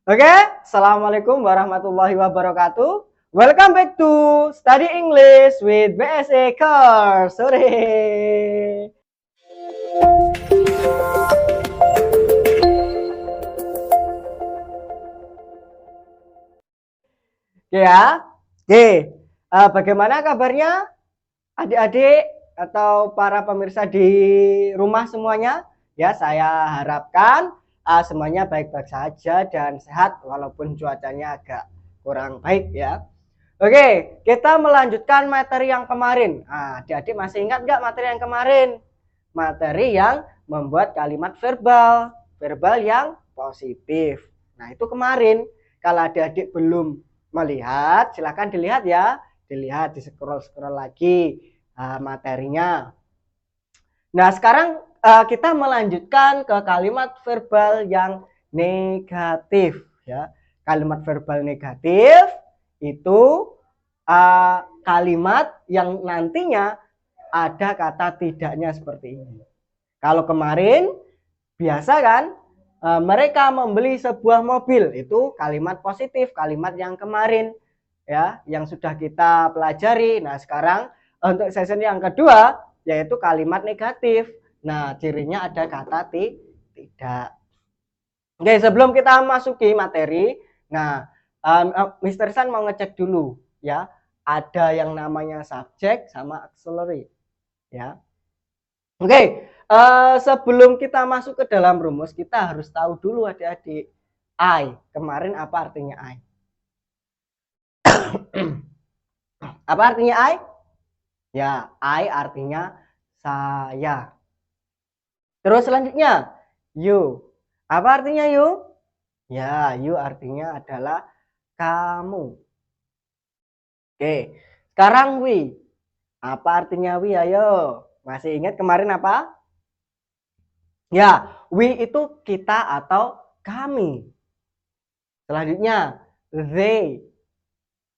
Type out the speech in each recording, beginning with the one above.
Oke, Assalamualaikum warahmatullahi wabarakatuh. Welcome back to Study English with BSA Course. Sore. Oke ya. Oke, bagaimana kabarnya adik-adik atau para pemirsa di rumah semuanya? Ya, saya harapkan semuanya baik-baik saja dan sehat walaupun cuacanya agak kurang baik ya. Oke, kita melanjutkan materi yang kemarin. Adik-adik masih ingat nggak materi yang kemarin? Materi yang membuat kalimat verbal, verbal yang positif. Nah, itu kemarin. Kalau adik-adik belum melihat, silakan dilihat ya. Dilihat, di scroll-scroll lagi materinya. Nah, sekarang kita melanjutkan ke kalimat verbal yang negatif ya. Kalimat verbal negatif itu kalimat yang nantinya ada kata tidaknya seperti ini. Kalau kemarin biasa kan mereka membeli sebuah mobil, itu kalimat positif, kalimat yang kemarin ya, yang sudah kita pelajari. Nah, sekarang untuk session yang kedua yaitu kalimat negatif. Nah, cirinya ada kata tidak. Oke, sebelum kita masuki materi, nah Mr. San mau ngecek dulu ya, ada yang namanya subjek sama auxiliary ya. Oke, sebelum kita masuk ke dalam rumus, kita harus tahu dulu adik-adik I. Kemarin apa artinya I? Apa artinya I? Ya, I artinya saya. Terus selanjutnya, you. Apa artinya you? Ya, you artinya adalah kamu. Oke, sekarang we. Apa artinya we? Ayo, masih ingat kemarin apa? Ya, we itu kita atau kami. Selanjutnya, they.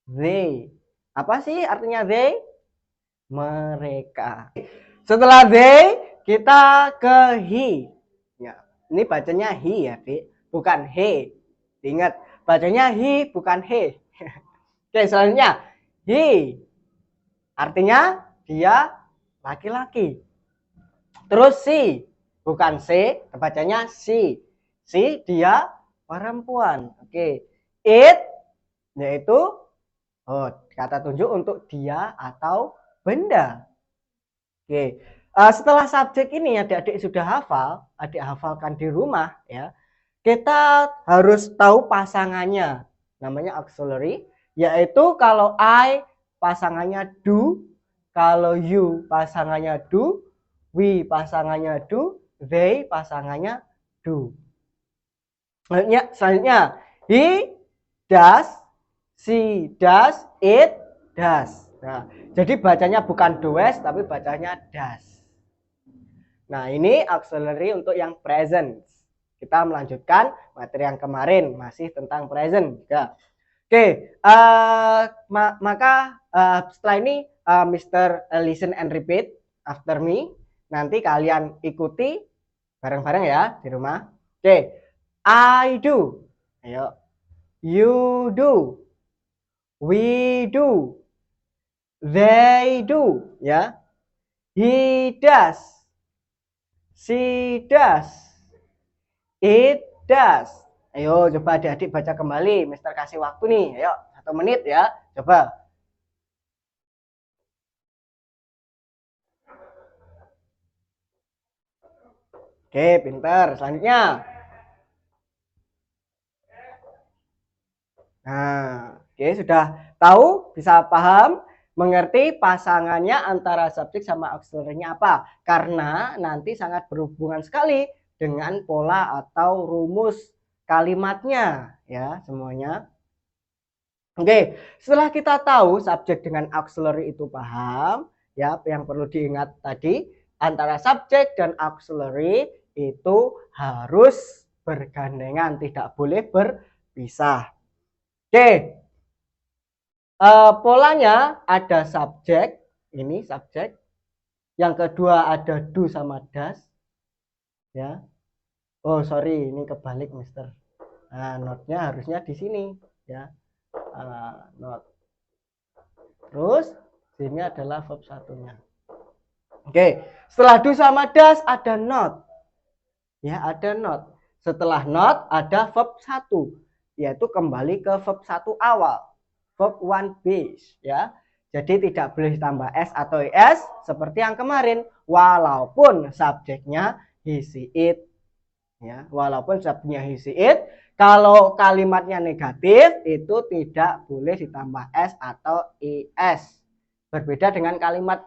They. Apa sih artinya they? Mereka. Setelah they, kita ke he. Ya, ini bacanya he ya, Dik. Bukan he. Ingat, bacanya he bukan he. Oke, selanjutnya he. Artinya dia laki-laki. Terus si, bukan C, bacanya si. Si dia perempuan. Oke. It yaitu kata tunjuk untuk dia atau benda. Oke. Setelah subjek ini adik-adik sudah hafal, adik hafalkan di rumah ya. Kita harus tahu pasangannya. Namanya auxiliary, yaitu kalau I pasangannya do, kalau you pasangannya do, we pasangannya do, they pasangannya do. Selanjutnya he does, she does, it does. Nah, jadi bacanya bukan does tapi bacanya does. Nah, ini auxiliary untuk yang present. Kita melanjutkan materi yang kemarin masih tentang present juga. Oke, maka setelah ini Mr. Listen and repeat after me. Nanti kalian ikuti bareng-bareng ya di rumah. Oke, I do. Ayo. You do. We do. They do. Ya. He does. She does. It does. Ayo coba adik-adik baca kembali. Mister kasih waktu nih. Ayo 1 menit ya. Coba. Oke, pintar. Selanjutnya. Nah, oke, sudah tahu, bisa paham, mengerti pasangannya antara subjek sama auxiliary-nya apa? Karena nanti sangat berhubungan sekali dengan pola atau rumus kalimatnya ya semuanya. Oke, setelah kita tahu subjek dengan auxiliary itu paham, ya yang perlu diingat tadi antara subjek dan auxiliary itu harus bergandengan, tidak boleh berpisah. Oke, polanya ada subjek, ini subjek. Yang kedua ada do sama does, ya. Oh sorry, ini kebalik, Mister. Nah, notnya harusnya di sini ya. Not. Terus sini adalah verb satunya. Oke, setelah do sama das ada not. Ya, ada not. Setelah not ada verb 1, yaitu kembali ke verb 1 awal. Verb 1 base ya. Jadi tidak boleh ditambah s atau es seperti yang kemarin, walaupun subjeknya he, she, it. Ya, walaupun subjeknya he, she, it, kalau kalimatnya negatif itu tidak boleh ditambah s atau es. Berbeda dengan kalimat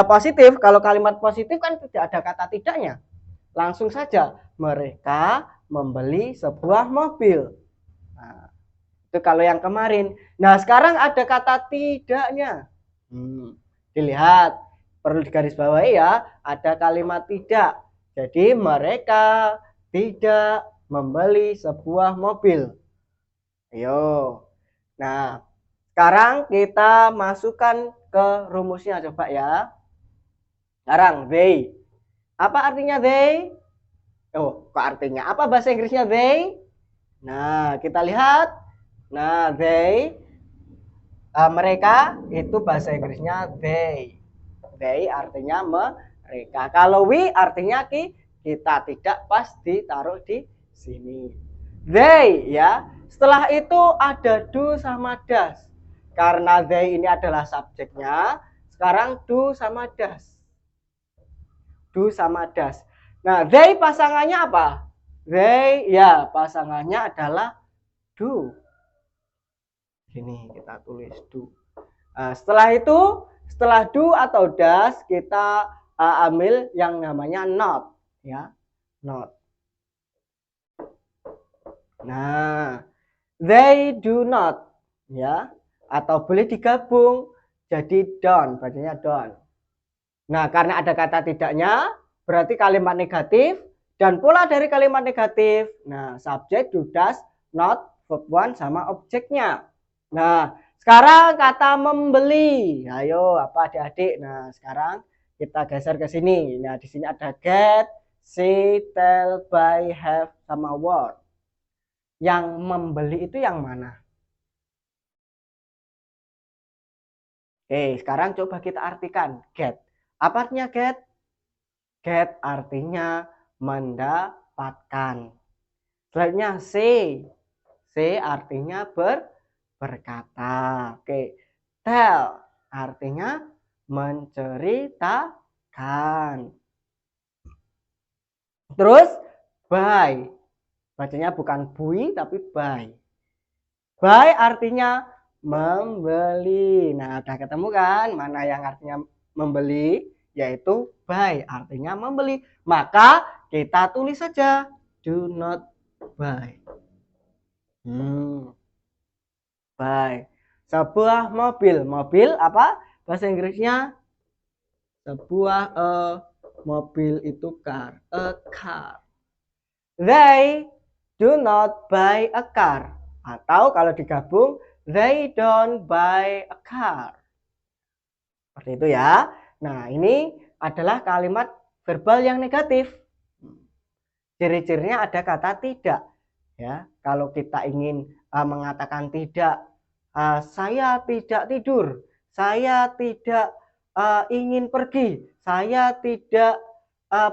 positif. Kalau kalimat positif kan tidak ada kata tidaknya. Langsung saja, mereka membeli sebuah mobil. Nah, itu kalau yang kemarin. Nah, sekarang ada kata tidaknya. Dilihat, perlu digarisbawahi ya, ada kalimat tidak. Jadi mereka tidak membeli sebuah mobil. Ayo. Nah, sekarang kita masukkan ke rumusnya coba ya. Sekarang they. Apa artinya they? Oh, kok artinya? Apa bahasa Inggrisnya they? Nah, kita lihat. Nah, they, mereka itu bahasa Inggrisnya they. They artinya mereka. Kalau we artinya kita, tidak pas ditaruh di sini. They ya. Setelah itu ada do sama das. Karena they ini adalah subjeknya, sekarang do sama das. Do sama das. Nah, they pasangannya apa? They ya pasangannya adalah do. Sini kita tulis do. Nah, setelah itu, setelah do atau das kita ambil yang namanya not ya, not. Nah, they do not ya, atau boleh digabung jadi don't, bacanya don't. Nah, karena ada kata tidaknya berarti kalimat negatif, dan pola dari kalimat negatif. Nah, subjek, do, does, not, verb 1 sama objeknya. Nah, sekarang kata membeli. Ayo, apa adik-adik? Nah, sekarang kita geser ke sini. Nah, di sini ada get, see, tell, buy, have sama what. Yang membeli itu yang mana? Oke, sekarang coba kita artikan get. Apa artinya get? Get artinya mendapatkan. Selanjutnya say. Say artinya berkata. Oke. Tell artinya menceritakan. Terus buy. Bacanya bukan bui tapi buy. Buy artinya membeli. Nah, udah ketemu kan mana yang artinya membeli? Yaitu buy artinya membeli. Maka kita tulis saja do not buy. Buy. Sebuah mobil. Mobil apa? Bahasa Inggrisnya sebuah mobil itu car. A car. They do not buy a car. Atau kalau digabung, they don't buy a car. Seperti itu ya. Nah, ini adalah kalimat verbal yang negatif. Ciri-cirinya ada kata tidak. Ya, kalau kita ingin mengatakan tidak, saya tidak tidur, saya tidak ingin pergi, saya tidak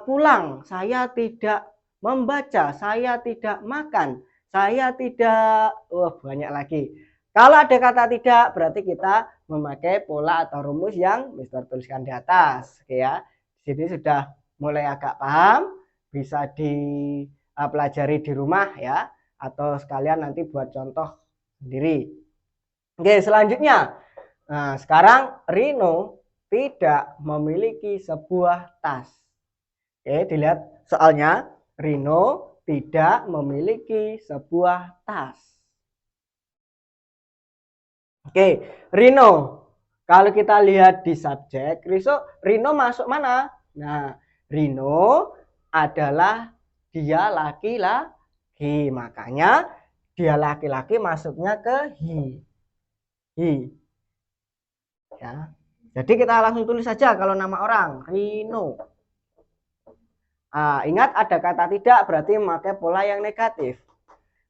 pulang, saya tidak membaca, saya tidak makan, saya tidak, banyak lagi. Kalau ada kata tidak, berarti kita memakai pola atau rumus yang Mister tuliskan di atas. Oke ya, di sini sudah mulai agak paham, bisa dipelajari di rumah ya, atau sekalian nanti buat contoh sendiri. Oke, selanjutnya. Nah, sekarang Rino tidak memiliki sebuah tas. Oke, dilihat soalnya. Rino tidak memiliki sebuah tas. Oke, Rino. Kalau kita lihat di subjek, Rino masuk mana? Nah, Rino adalah dia laki-laki. Makanya dia laki-laki masuknya ke he. He. Ya. Jadi kita langsung tulis saja kalau nama orang, Rino. Ingat ada kata tidak berarti memakai pola yang negatif.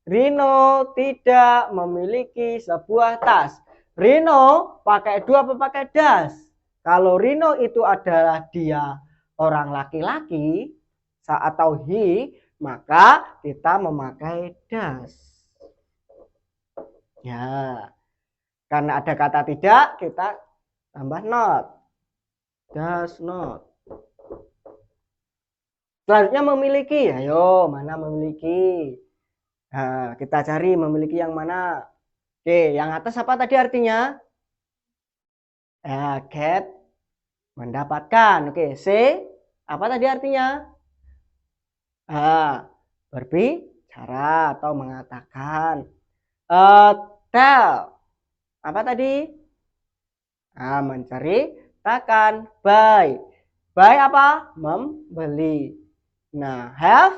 Rino tidak memiliki sebuah tas. Rino pakai do apa pakai das? Kalau Rino itu adalah dia orang laki-laki atau he, maka kita memakai das. Ya, karena ada kata tidak, kita tambah not. Does not. Selanjutnya memiliki. Ayo, mana memiliki? Nah, kita cari memiliki yang mana. Oke, yang atas apa tadi artinya? Get, mendapatkan. Oke, C, apa tadi artinya? Berbicara atau mengatakan. Tell, apa tadi? Menceritakan. Buy, buy apa? Membeli. Nah, have,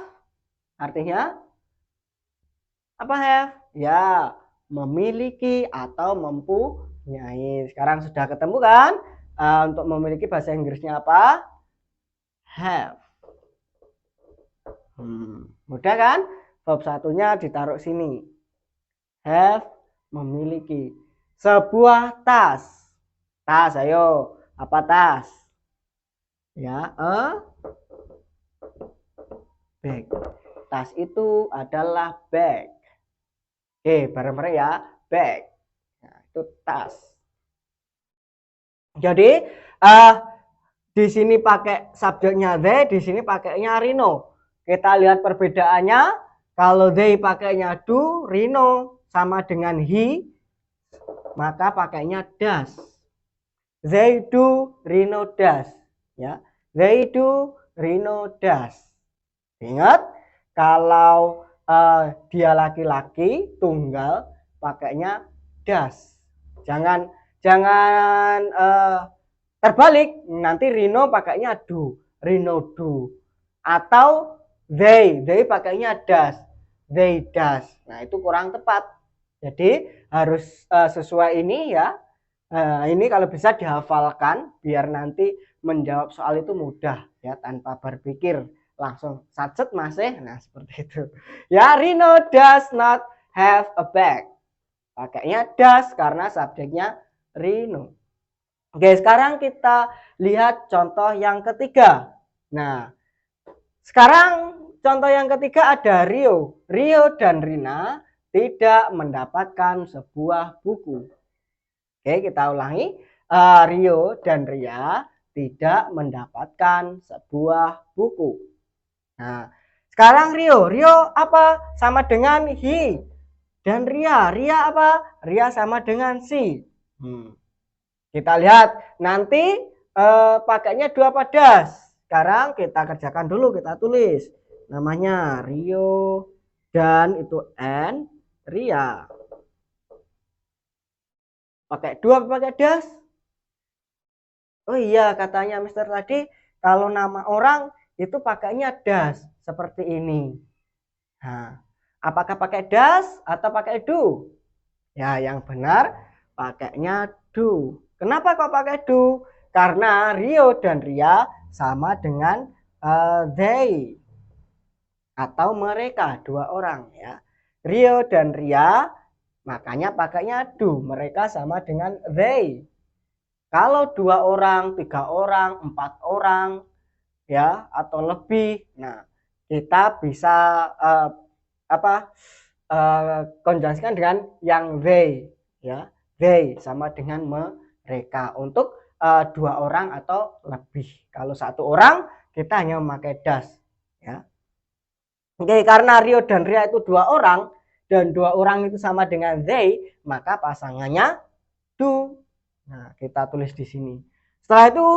artinya apa have? Ya, memiliki atau mempunyai. Sekarang sudah ketemu kan? Untuk memiliki bahasa Inggrisnya apa? Have. Mudah kan? Verb satunya ditaruh sini. Have, memiliki. Sebuah tas. Tas, ayo. Apa tas? Ya, bag. Tas itu adalah bag. Oke, bareng-bareng ya. Bag. Nah, itu tas. Jadi, di sini pakai subjeknya they, di sini pakainya Rino. Kita lihat perbedaannya. Kalau they pakainya do, Rino sama dengan he, maka pakainya does. They do, Rino does. Ya, they do, Rino does. Ingat, kalau dia laki-laki tunggal pakainya does. Jangan terbalik, nanti Rino pakainya do, Rino do. Atau they pakainya does, they does. Nah, itu kurang tepat. Jadi harus sesuai ini ya. Ini kalau bisa dihafalkan biar nanti menjawab soal itu mudah ya, tanpa berpikir, langsung sacet masih. Nah, seperti itu. Ya, Rino does not have a bag. Pakainya does karena subjeknya Rino. Oke, sekarang kita lihat contoh yang ketiga. Nah, sekarang contoh yang ketiga ada Rio. Rio dan Rina tidak mendapatkan sebuah buku. Oke, kita ulangi. Rio dan Ria tidak mendapatkan sebuah buku. Nah, sekarang Rio apa? Sama dengan he. Dan Ria apa? Ria sama dengan si. Kita lihat nanti pakainya dua apa das. Sekarang kita kerjakan dulu, kita tulis. Namanya Rio dan itu N, Ria. Pakai dua apa pakai das? Oh iya, katanya Mister tadi kalau nama orang itu pakainya das seperti ini. Nah, apakah pakai das atau pakai do? Ya, yang benar pakainya do. Kenapa kok pakai do? Karena Rio dan Ria sama dengan they atau mereka, dua orang ya. Rio dan Ria makanya pakainya do, mereka sama dengan they. Kalau dua orang, tiga orang, empat orang ya atau lebih, nah kita bisa konjungsikan dengan yang they ya. They sama dengan mereka untuk dua orang atau lebih. Kalau satu orang kita hanya memakai das ya. Oke, karena Rio dan Ria itu dua orang dan dua orang itu sama dengan they, maka pasangannya do. Nah, kita tulis di sini. Setelah itu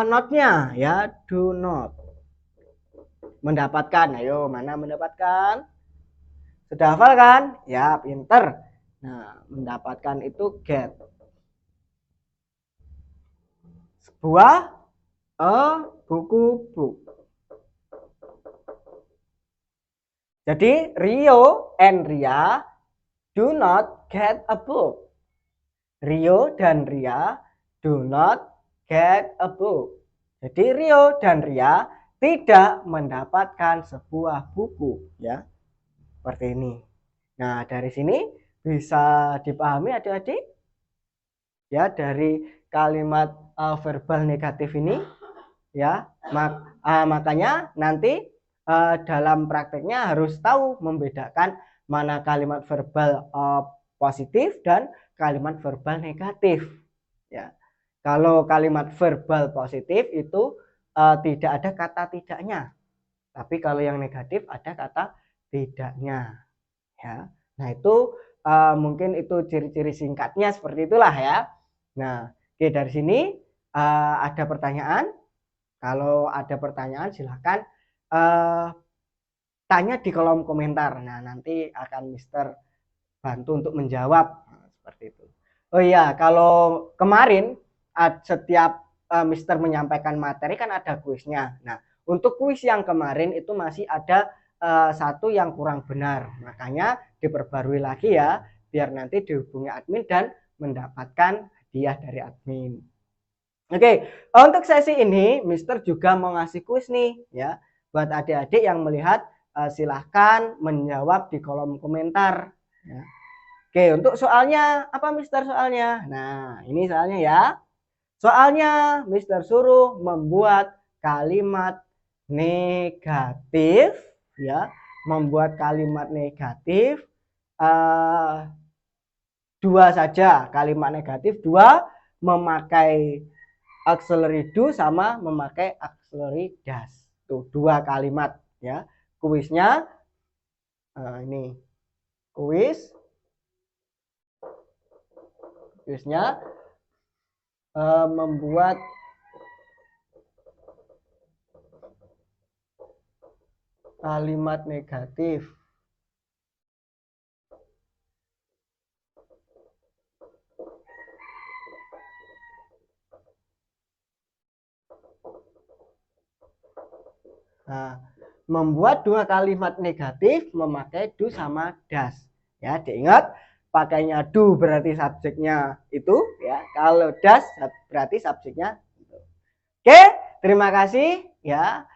not-nya ya, do not. Mendapatkan, ayo mana mendapatkan? Sudah hafal kan? Ya, pinter. Nah, mendapatkan itu get. Sebuah buku book. Jadi Rio and Ria do not get a book. Rio dan Ria do not get a book. Jadi Rio dan Ria tidak mendapatkan sebuah buku ya. Seperti ini. Nah, dari sini bisa dipahami adik-adik ya, dari kalimat verbal negatif ini ya. Makanya nanti dalam prakteknya harus tahu membedakan mana kalimat verbal positif dan kalimat verbal negatif ya. Kalau kalimat verbal positif itu tidak ada kata tidaknya, tapi kalau yang negatif ada kata tidaknya ya. Nah, itu mungkin itu ciri-ciri singkatnya seperti itulah ya. Nah, oke, dari sini ada pertanyaan. Kalau ada pertanyaan silahkan tanya di kolom komentar. Nah, nanti akan Mister bantu untuk menjawab. Nah, seperti itu. Oh iya, kalau kemarin setiap Mister menyampaikan materi kan ada kuisnya. Nah, untuk kuis yang kemarin itu masih ada satu yang kurang benar. Makanya diperbarui lagi ya, biar nanti dihubungi admin dan mendapatkan hadiah dari admin. Oke, untuk sesi ini Mister juga mau ngasih kuis nih ya. Buat adik-adik yang melihat silahkan menjawab di kolom komentar ya. Oke, untuk soalnya apa Mister soalnya? Nah, ini soalnya ya. Soalnya Mister suruh membuat kalimat negatif ya, membuat kalimat negatif dua saja, kalimat negatif dua, memakai auxiliary do sama memakai auxiliary does. Tuh, dua kalimat ya. Kuisnya ini kuisnya membuat kalimat negatif membuat dua kalimat negatif memakai do sama does ya. Diingat, pakainya do berarti subjeknya itu ya, kalau does berarti subjeknya itu. Oke, terima kasih ya.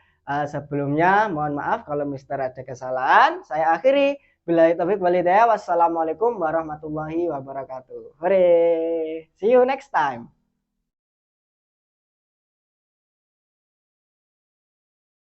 Sebelumnya mohon maaf kalau Mister ada kesalahan. Saya akhiri. Billahi taufiq wal hidayah. Wassalamualaikum warahmatullahi wabarakatuh. Hore. See you next time.